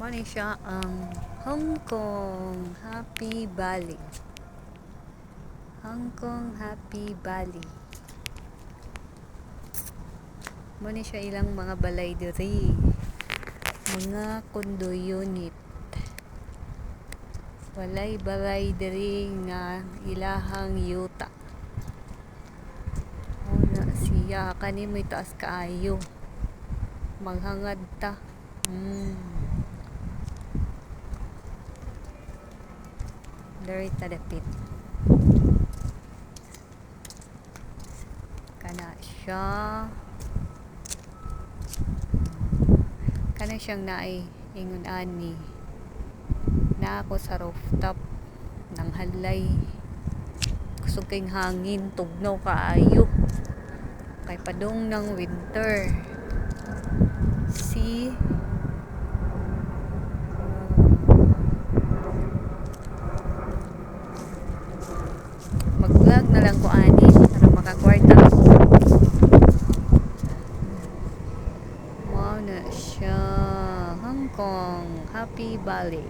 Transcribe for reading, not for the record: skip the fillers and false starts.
Muna siya ang Hong Kong Happy Valley. Hong Kong Happy Valley. Muna siya ilang mga balay diri. Mga condo unit. Walay balay diri nga ilahang yuta. Una siya kani may taas kaayo. Maghangad ta. Dari tadapit. Kana siya. Kana siyang naay ingon ani. Na ako sa rooftop ng halay. Kusog kayong hangin, tugnaw kaayo. Kay padung ng winter. See? Mag-vlog na lang ko ani para makakwarta ako. Wow na siya. Hong Kong Happy Valley.